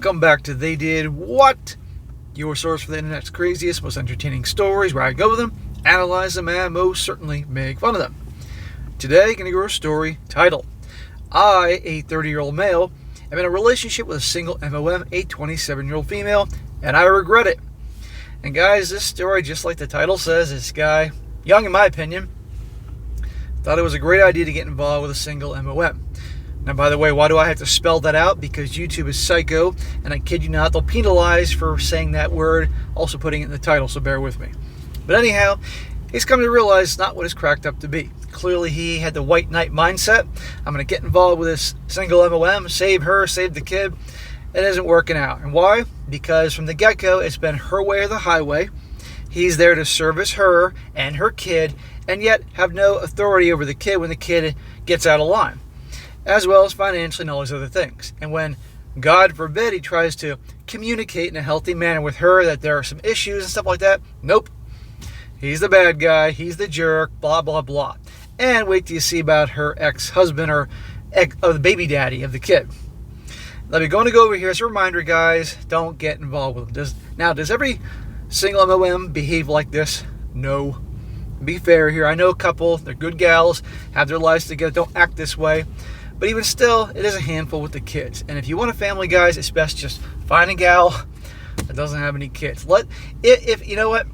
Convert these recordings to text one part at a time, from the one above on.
Welcome back to They Did What? Your source for the internet's craziest, most entertaining stories, where I go with them, analyze them, and most certainly make fun of them. Today, going to go over a story titled, I, a 30-year-old male, am in a relationship with a single MOM, a 27-year-old female, and I regret it. And guys, this story, just like the title says, this guy, young in my opinion, thought it was a great idea to get involved with a single MOM. Now, by the way, why do I have to spell that out? Because YouTube is psycho, and I kid you not, they'll penalize for saying that word, also putting it in the title, so bear with me. But anyhow, he's come to realize it's not what it's cracked up to be. Clearly, he had the white knight mindset. I'm going to get involved with this single MOM, save her, save the kid. It isn't working out. And why? Because from the get-go, it's been her way or the highway. He's there to service her and her kid, and yet have no authority over the kid when the kid gets out of line, as well as financially and all these other things. And when, God forbid, he tries to communicate in a healthy manner with her that there are some issues and stuff like that, nope. He's the bad guy, he's the jerk, blah, blah, blah. And wait till you see about her ex-husband or the baby daddy of the kid. Let me go over here as a reminder, guys, don't get involved with him. Does every single MOM behave like this? No. Be fair here. I know a couple, they're good gals, have their lives together, don't act this way. But even still, it is a handful with the kids. And if you want a family, guys, it's best just find a gal that doesn't have any kids. If you know what?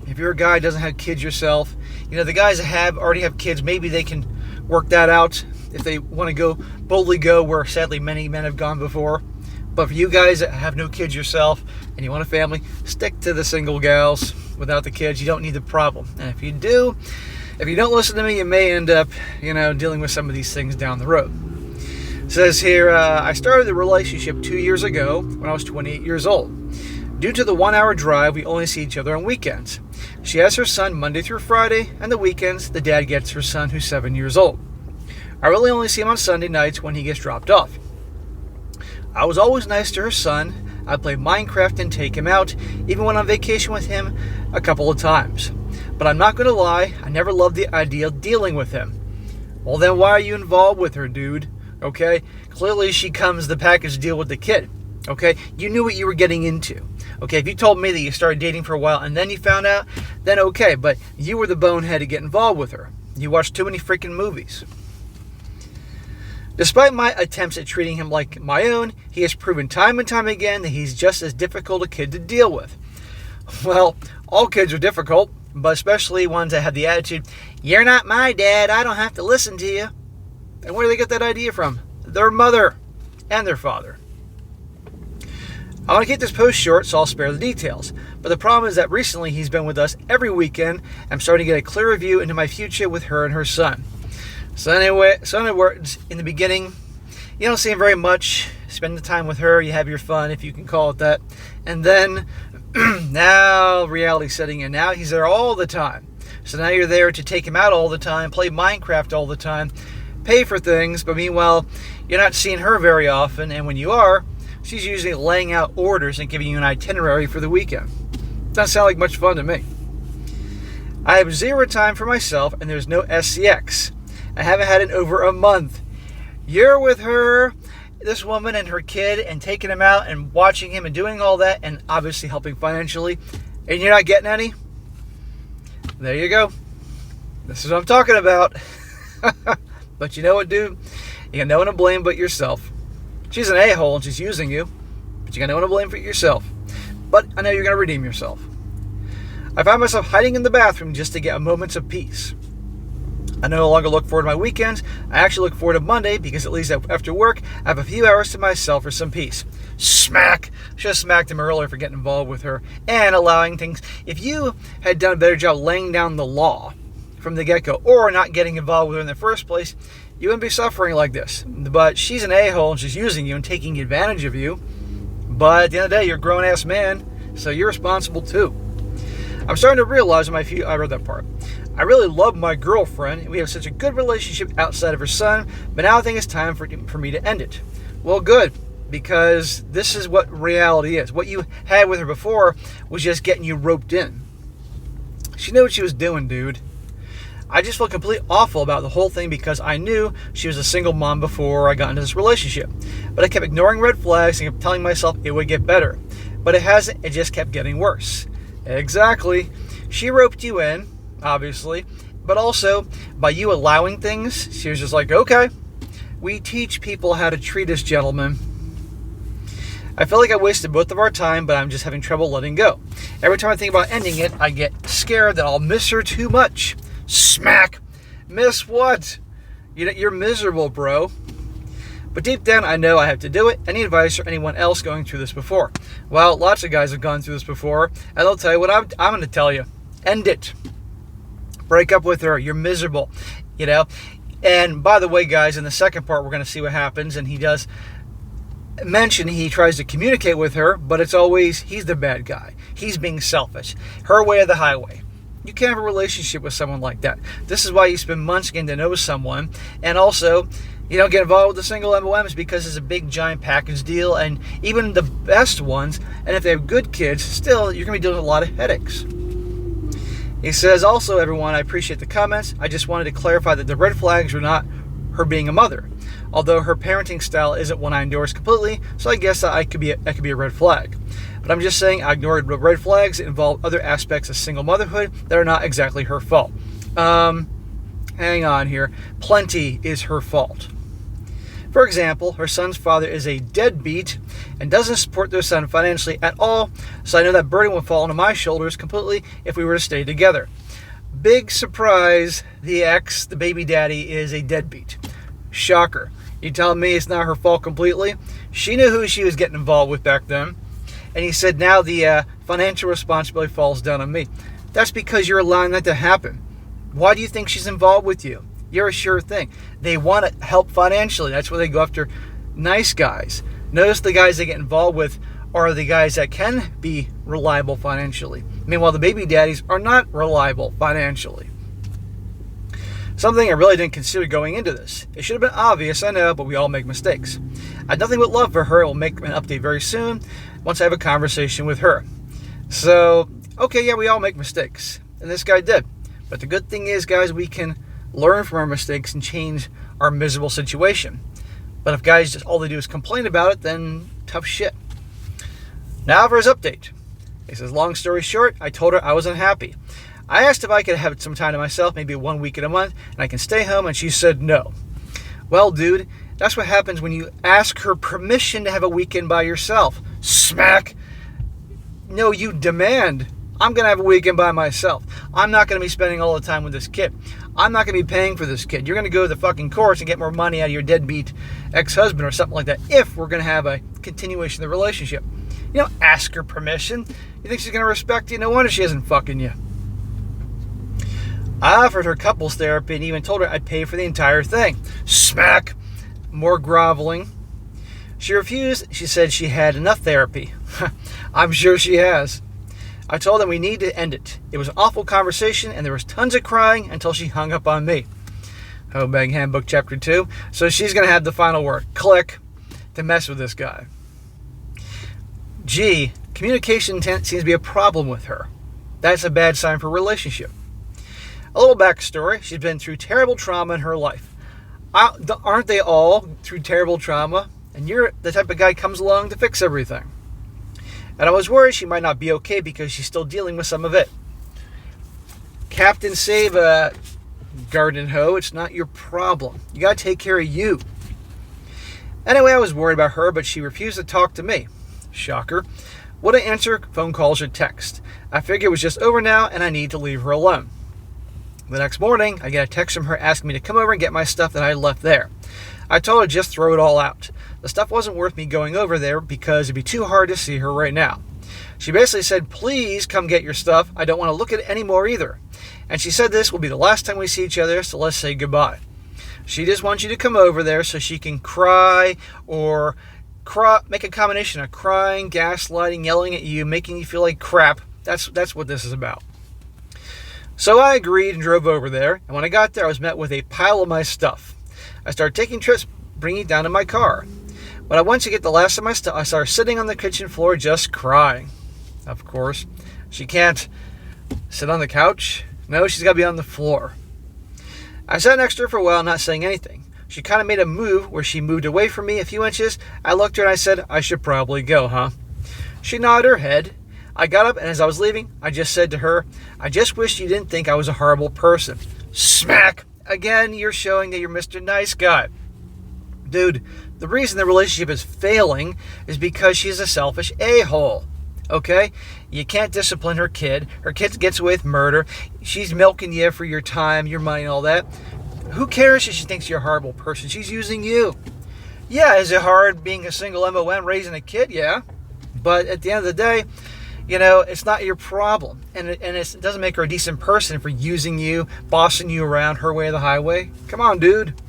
If you're a guy who doesn't have kids yourself, the guys that already have kids, maybe they can work that out if they want to boldly go where sadly many men have gone before. But for you guys that have no kids yourself and you want a family, stick to the single gals without the kids. You don't need the problem. And if you don't listen to me, you may end up, dealing with some of these things down the road. It says here, I started the relationship 2 years ago when I was 28 years old. Due to the 1 hour drive, we only see each other on weekends. She has her son Monday through Friday, and the weekends, the dad gets her son who's 7 years old. I really only see him on Sunday nights when he gets dropped off. I was always nice to her son. I'd play Minecraft and take him out, even went on vacation with him a couple of times. But I'm not going to lie, I never loved the idea of dealing with him. Well then, why are you involved with her, dude? Okay? Clearly she comes the package deal with the kid. Okay? You knew what you were getting into. Okay, if you told me that you started dating for a while and then you found out, then okay, but you were the bonehead to get involved with her. You watched too many freaking movies. Despite my attempts at treating him like my own, he has proven time and time again that he's just as difficult a kid to deal with. Well, all kids are difficult, but especially ones that have the attitude, you're not my dad, I don't have to listen to you. And where do they get that idea from? Their mother and their father. I want to keep this post short, so I'll spare the details. But the problem is that recently he's been with us every weekend. I'm starting to get a clearer view into my future with her and her son. So anyway, in the beginning, you don't see him very much. Spend the time with her, you have your fun, if you can call it that. And then, now reality's setting in. Now he's there all the time. So now you're there to take him out all the time, play Minecraft all the time, pay for things, but meanwhile, you're not seeing her very often, and when you are, she's usually laying out orders and giving you an itinerary for the weekend. Doesn't sound like much fun to me. I have zero time for myself, and there's no SCX. I haven't had it in over a month. You're with her, this woman and her kid, and taking him out and watching him and doing all that, and obviously helping financially, and you're not getting any? There you go. This is what I'm talking about. But you know what, dude? You got no one to blame but yourself. She's an a-hole and she's using you, but you got no one to blame for yourself. But I know you're going to redeem yourself. I find myself hiding in the bathroom just to get moments of peace. I no longer look forward to my weekends. I actually look forward to Monday because at least after work, I have a few hours to myself for some peace. Smack! Should have smacked him earlier for getting involved with her and allowing things. If you had done a better job laying down the law from the get-go or not getting involved with her in the first place, you wouldn't be suffering like this. But she's an a-hole and she's using you and taking advantage of you. But at the end of the day, you're a grown-ass man, so you're responsible too. I'm starting to realize I read that part. I really love my girlfriend, and we have such a good relationship outside of her son, but now I think it's time for me to end it. Well, good, because this is what reality is. What you had with her before was just getting you roped in. She knew what she was doing, dude. I just felt completely awful about the whole thing because I knew she was a single mom before I got into this relationship. But I kept ignoring red flags and kept telling myself it would get better. But it hasn't, it just kept getting worse. Exactly. She roped you in, obviously, but also by you allowing things, she was just like, okay, we teach people how to treat us, gentlemen. I feel like I wasted both of our time, but I'm just having trouble letting go. Every time I think about ending it, I get scared that I'll miss her too much. Smack! Miss what? You're miserable, bro. But deep down, I know I have to do it. Any advice or anyone else going through this before? Well, lots of guys have gone through this before, and they'll tell you what I'm going to tell you. End it. Break up with her. You're miserable. And by the way, guys, in the second part, we're going to see what happens, and he does mention he tries to communicate with her, but it's always he's the bad guy. He's being selfish. Her way or the highway. You can't have a relationship with someone like that. This is why you spend months getting to know someone, and also you don't get involved with the single MOMs because it's a big giant package deal, and even the best ones, and if they have good kids, still you're going to be dealing with a lot of headaches. He says, also, everyone, I appreciate the comments. I just wanted to clarify that the red flags were not her being a mother. Although her parenting style isn't one I endorse completely, so I guess that could be a red flag. But I'm just saying I ignored red flags that involve other aspects of single motherhood that are not exactly her fault. Hang on here. Plenty is her fault. For example, her son's father is a deadbeat and doesn't support their son financially at all, so I know that burden would fall onto my shoulders completely if we were to stay together. Big surprise, the baby daddy, is a deadbeat. Shocker. You telling me it's not her fault completely? She knew who she was getting involved with back then. And he said now the financial responsibility falls down on me. That's because you're allowing that to happen. Why do you think she's involved with you? You're a sure thing. They want to help financially. That's why they go after nice guys. Notice the guys they get involved with are the guys that can be reliable financially. Meanwhile, the baby daddies are not reliable financially. Something I really didn't consider going into this. It should have been obvious, I know, but we all make mistakes. I have nothing but love for her. I will make an update very soon once I have a conversation with her. So, okay, yeah, we all make mistakes. And this guy did. But the good thing is, guys, we can learn from our mistakes and change our miserable situation. But if guys just all they do is complain about it, then tough shit. Now for his update. He says, long story short, I told her I was unhappy. I asked if I could have some time to myself, maybe 1 week in a month, and I can stay home, and she said no. Well, dude, that's what happens when you ask her permission to have a weekend by yourself. Smack! No, you demand. I'm going to have a weekend by myself. I'm not going to be spending all the time with this kid. I'm not going to be paying for this kid. You're going to go to the fucking courts and get more money out of your deadbeat ex-husband or something like that if we're going to have a continuation of the relationship. You don't ask her permission. You think she's going to respect you? No wonder she isn't fucking you. I offered her couples therapy and even told her I'd pay for the entire thing. Smack! More groveling. She refused. She said she had enough therapy. I'm sure she has. I told them we need to end it. It was an awful conversation and there was tons of crying until she hung up on me. Homebag Handbook Chapter 2. So she's going to have the final word. Click. To mess with this guy. G. Communication seems to be a problem with her. That's a bad sign for a relationship. A little backstory. She's been through terrible trauma in her life. Aren't they all through terrible trauma? And you're the type of guy who comes along to fix everything. And I was worried she might not be okay because she's still dealing with some of it. Captain Save a garden hoe. It's not your problem. You got to take care of you. Anyway, I was worried about her, but she refused to talk to me. Shocker. Wouldn't answer phone calls or text. I figured it was just over now and I need to leave her alone. The next morning, I get a text from her asking me to come over and get my stuff that I left there. I told her just throw it all out. The stuff wasn't worth me going over there because it'd be too hard to see her right now. She basically said, please come get your stuff. I don't want to look at it anymore either. And she said this will be the last time we see each other, so let's say goodbye. She just wants you to come over there so she can cry or make a combination of crying, gaslighting, yelling at you, making you feel like crap. That's what this is about. So I agreed and drove over there, and when I got there, I was met with a pile of my stuff. I started taking trips, bringing it down to my car. When I went to get the last of my stuff, I saw her sitting on the kitchen floor just crying. Of course, she can't sit on the couch. No, she's got to be on the floor. I sat next to her for a while, not saying anything. She kind of made a move where she moved away from me a few inches. I looked at her and I said, "I should probably go, huh?" She nodded her head. I got up, and as I was leaving, I just said to her, "I just wish you didn't think I was a horrible person." Smack! Again, you're showing that you're Mr. Nice Guy. Dude, the reason the relationship is failing is because she's a selfish a-hole. Okay? You can't discipline her kid. Her kid gets away with murder. She's milking you for your time, your money, and all that. Who cares if she thinks you're a horrible person? She's using you. Yeah, is it hard being a single MOM raising a kid? Yeah. But at the end of the day, it's not your problem. And it doesn't make her a decent person for using you, bossing you around her way or the highway. Come on, dude.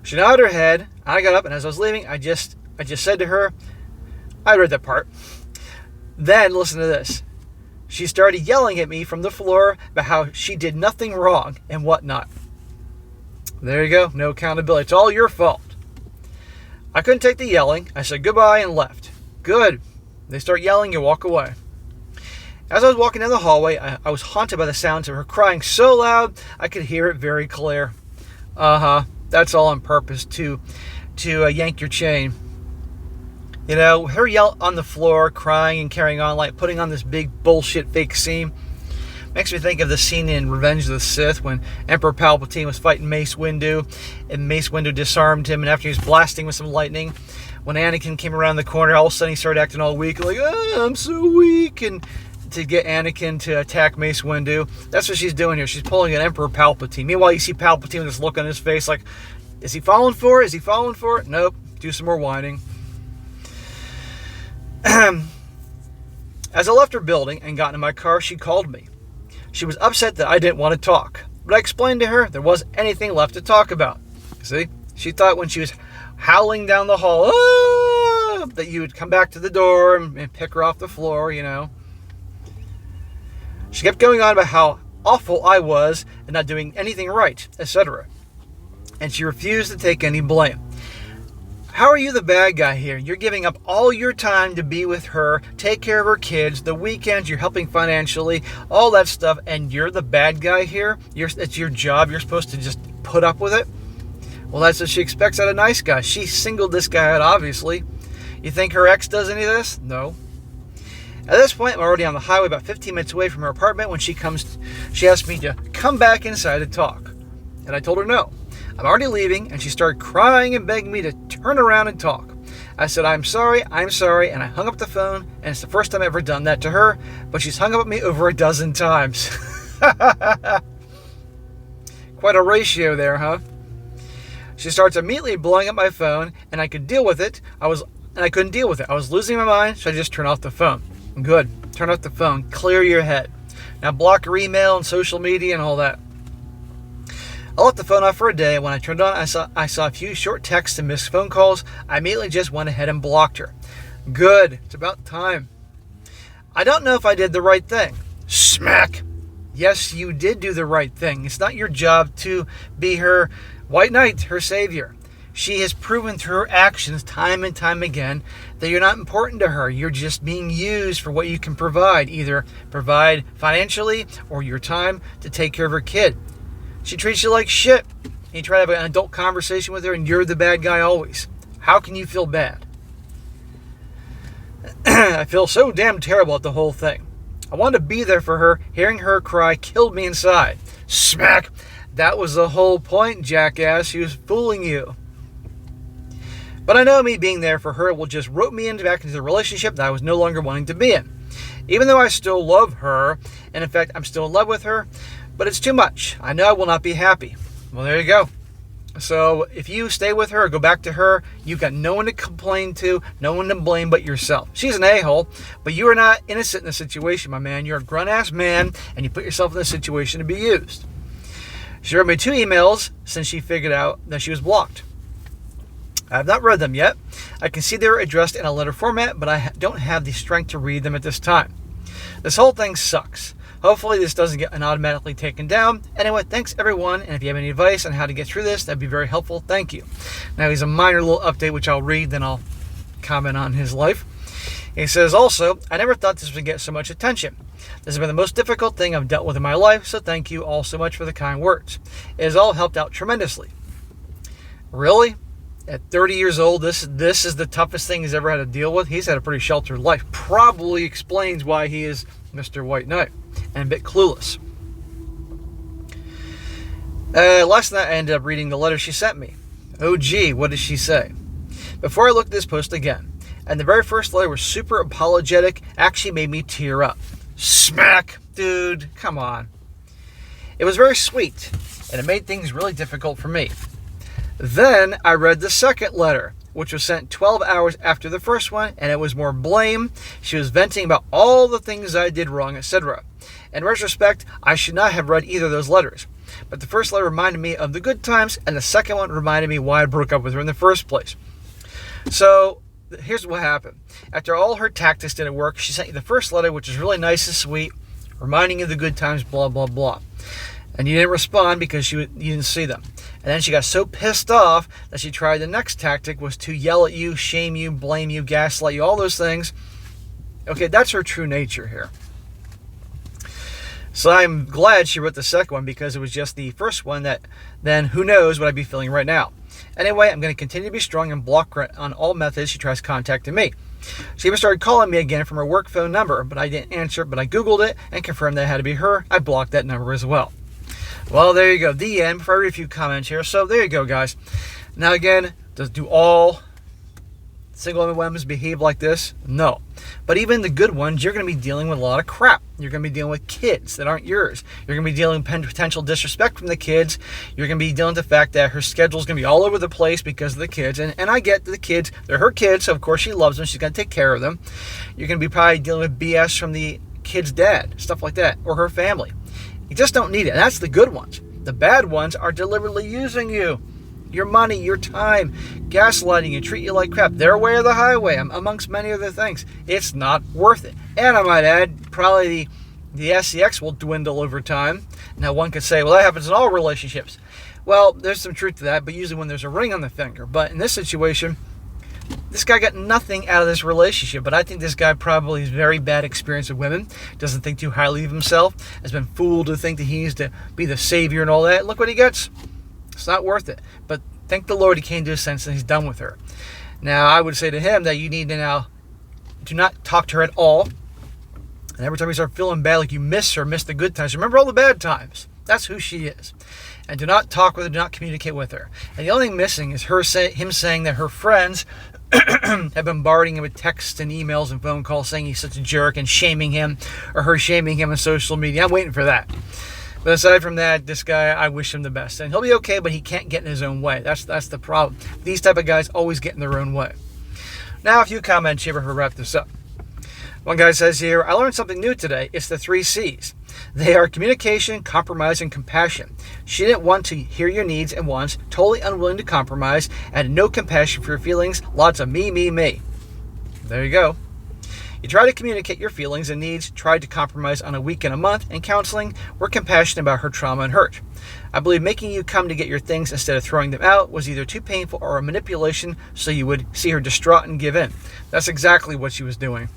She nodded her head. I got up, and as I was leaving, I just said to her, I read that part. Then, listen to this. She started yelling at me from the floor about how she did nothing wrong and whatnot. There you go. No accountability. It's all your fault. I couldn't take the yelling. I said goodbye and left. Good. They start yelling, you walk away. As I was walking down the hallway, I was haunted by the sounds of her crying so loud I could hear it very clear. That's all on purpose to yank your chain. Her yell on the floor, crying and carrying on, like putting on this big bullshit fake scene, makes me think of the scene in Revenge of the Sith when Emperor Palpatine was fighting Mace Windu, and Mace Windu disarmed him, and after he was blasting with some lightning, when Anakin came around the corner, all of a sudden he started acting all weak, like, I'm so weak, and to get Anakin to attack Mace Windu. That's what she's doing here. She's pulling an Emperor Palpatine. Meanwhile, you see Palpatine with this look on his face like, is he falling for it? Is he falling for it? Nope. Do some more whining. As I left her building and got into my car, she called me. She was upset that I didn't want to talk, but I explained to her there wasn't anything left to talk about. See? She thought when she was howling down the hall, that you would come back to the door and pick her off the floor, She kept going on about how awful I was and not doing anything right, etc. And she refused to take any blame. How are you the bad guy here? You're giving up all your time to be with her, take care of her kids, the weekends you're helping financially, all that stuff, and you're the bad guy here? It's your job. You're supposed to just put up with it? Well, that's what she expects out of nice guy. She singled this guy out, obviously. You think her ex does any of this? No. At this point, I'm already on the highway about 15 minutes away from her apartment when she asked me to come back inside to talk. And I told her no. I'm already leaving, and she started crying and begging me to turn around and talk. I said, I'm sorry, and I hung up the phone, and it's the first time I've ever done that to her, but she's hung up at me over a dozen times. Quite a ratio there, huh? She starts immediately blowing up my phone, and I could deal with it. I couldn't deal with it. I was losing my mind, so I just turned off the phone. Good. Turn off the phone. Clear your head. Now block your email and social media and all that. I left the phone off for a day, and when I turned it on, I saw a few short texts and missed phone calls. I immediately just went ahead and blocked her. Good. It's about time. I don't know if I did the right thing. Smack. Yes, you did do the right thing. It's not your job to be her white knight, her savior. She has proven through her actions time and time again that you're not important to her. You're just being used for what you can provide, either provide financially or your time to take care of her kid. She treats you like shit. You try to have an adult conversation with her and you're the bad guy always. How can you feel bad? I feel so damn terrible at the whole thing. I wanted to be there for her. Hearing her cry killed me inside. Smack! That was the whole point, jackass. She was fooling you. But I know me being there for her will just rope me back into the relationship that I was no longer wanting to be in. Even though I still love her, and in fact I'm still in love with her, but it's too much. I know I will not be happy. Well, there you go. So if you stay with her or go back to her, you've got no one to complain to, no one to blame but yourself. She's an a-hole, but you are not innocent in the situation, my man. You're a grunt-ass man, and you put yourself in this situation to be used. She wrote me 2 emails since she figured out that she was blocked. I have not read them yet. I can see they're addressed in a letter format, but I don't have the strength to read them at this time. This whole thing sucks. Hopefully this doesn't get automatically taken down. Anyway, thanks everyone, and if you have any advice on how to get through this, that'd be very helpful. Thank you. Now here's a minor little update which I'll read, then I'll comment on his life. He says also, I never thought this would get so much attention. This has been the most difficult thing I've dealt with in my life, so thank you all so much for the kind words. It has all helped out tremendously. Really? At 30 years old, this is the toughest thing he's ever had to deal with? He's had a pretty sheltered life. Probably explains why he is Mr. White Knight and a bit clueless. Last night I ended up reading the letter she sent me. Oh gee, what did she say? Before I looked at this post again, and the very first letter was super apologetic, actually made me tear up. Smack! Dude, come on. It was very sweet, and it made things really difficult for me. Then I read the second letter, which was sent 12 hours after the first one, and it was more blame. She was venting about all the things I did wrong, etc. In retrospect, I should not have read either of those letters. But the first letter reminded me of the good times, and the second one reminded me why I broke up with her in the first place. So, here's what happened. After all her tactics didn't work, she sent you the first letter, which is really nice and sweet, reminding you of the good times, blah, blah, blah. And you didn't respond because you didn't see them. And then she got so pissed off that she tried the next tactic, was to yell at you, shame you, blame you, gaslight you, all those things. Okay, that's her true nature here. So I'm glad she wrote the second one, because it was just the first one that then who knows what I'd be feeling right now. Anyway, I'm going to continue to be strong and block her on all methods she tries contacting me. She even started calling me again from her work phone number, but I didn't answer, but I Googled it and confirmed that it had to be her. I blocked that number as well. Well, there you go. The end. Before I read a few comments here. So there you go, guys. Now again, do all single women behave like this? No. But even the good ones, you're going to be dealing with a lot of crap. You're going to be dealing with kids that aren't yours. You're going to be dealing with potential disrespect from the kids. You're going to be dealing with the fact that her schedule is going to be all over the place because of the kids. And I get the kids. They're her kids, so of course she loves them. She's going to take care of them. You're going to be probably dealing with BS from the kid's dad, stuff like that, or her family. You just don't need it. And that's the good ones. The bad ones are deliberately using you. Your money, your time, gaslighting you, treat you like crap. Their way or the highway, amongst many other things. It's not worth it. And I might add, probably the SEX will dwindle over time. Now one could say, well, that happens in all relationships. Well, there's some truth to that, but usually when there's a ring on the finger. But in this situation, this guy got nothing out of this relationship, but I think this guy probably has very bad experience with women, doesn't think too highly of himself, has been fooled to think that he needs to be the savior and all that. Look what he gets. It's not worth it. But thank the Lord he came to a sense and he's done with her. Now, I would say to him that you need to now do not talk to her at all. And every time you start feeling bad, like you miss her, miss the good times, remember all the bad times. That's who she is. And do not talk with her, do not communicate with her. And the only thing missing is him saying that her friends have been bombarding him with texts and emails and phone calls saying he's such a jerk and shaming him, or her shaming him on social media. I'm waiting for that. But aside from that, this guy, I wish him the best. And he'll be okay, but he can't get in his own way. That's the problem. These type of guys always get in their own way. Now, a few comments here before we wrap this up. One guy says here, I learned something new today. It's the 3 C's. They are communication, compromise, and compassion. She didn't want to hear your needs and wants, totally unwilling to compromise, and no compassion for your feelings, lots of me, me, me. There you go. You try to communicate your feelings and needs, tried to compromise on a week and a month, and counseling, were compassionate about her trauma and hurt. I believe making you come to get your things instead of throwing them out was either too painful or a manipulation so you would see her distraught and give in. That's exactly what she was doing.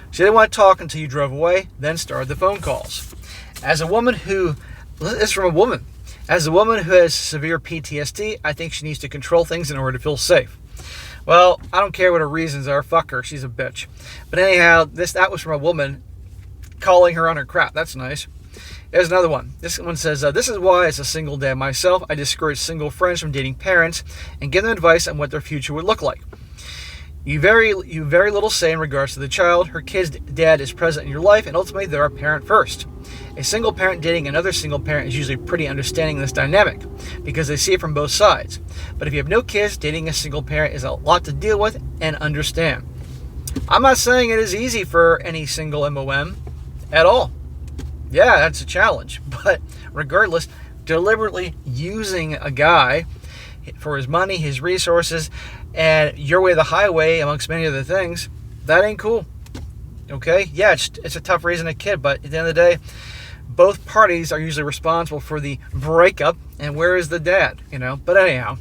She didn't want to talk until you drove away, then started the phone calls. As a woman who has severe PTSD, I think she needs to control things in order to feel safe. Well, I don't care what her reasons are. Fuck her. She's a bitch. But anyhow, that was from a woman calling her on her crap. That's nice. There's another one. This one says, this is why, as a single dad myself, I discourage single friends from dating parents and give them advice on what their future would look like. You very little say in regards to the child. Her kid's dad is present in your life, and ultimately they're a parent first. A single parent dating another single parent is usually pretty understanding of this dynamic because they see it from both sides. But if you have no kids, dating a single parent is a lot to deal with and understand. I'm not saying it is easy for any single MOM at all. Yeah, that's a challenge. But regardless, deliberately using a guy for his money, his resources, and your way of the highway, amongst many other things, that ain't cool. Okay? Yeah, it's a tough raising a kid, but at the end of the day, both parties are usually responsible for the breakup, and where is the dad? But anyhow,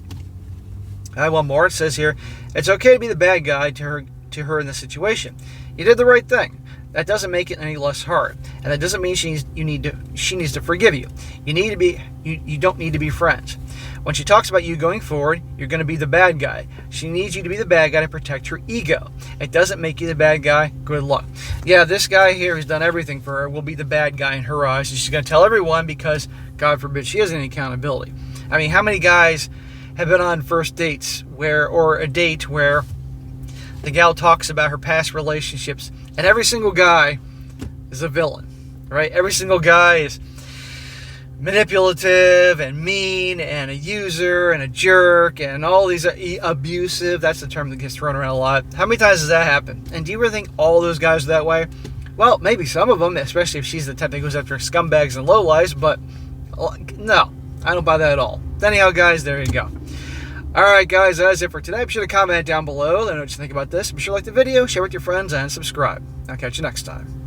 I have one more. It says here, it's okay to be the bad guy to to her in this situation. You did the right thing. That doesn't make it any less hard, and that doesn't mean she needs to forgive you. You don't need to be friends. When she talks about you going forward, you're going to be the bad guy. She needs you to be the bad guy to protect her ego. It doesn't make you the bad guy. Good luck. Yeah, this guy here who's done everything for her will be the bad guy in her eyes, and she's going to tell everyone because, God forbid, she has any accountability. I mean, how many guys have been on first dates or a date where the gal talks about her past relationships, and every single guy is a villain, right? Every single guy is manipulative and mean and a user and a jerk and all these abusive. That's the term that gets thrown around a lot. How many times does that happen? And do you really think all those guys are that way? Well, maybe some of them, especially if she's the type that goes after scumbags and lowlifes, but no, I don't buy that at all. Anyhow, guys, there you go. Alright guys, that's it for today. Be sure to comment down below. Let me know what you think about this. Be sure to like the video, share with your friends, and subscribe. I'll catch you next time.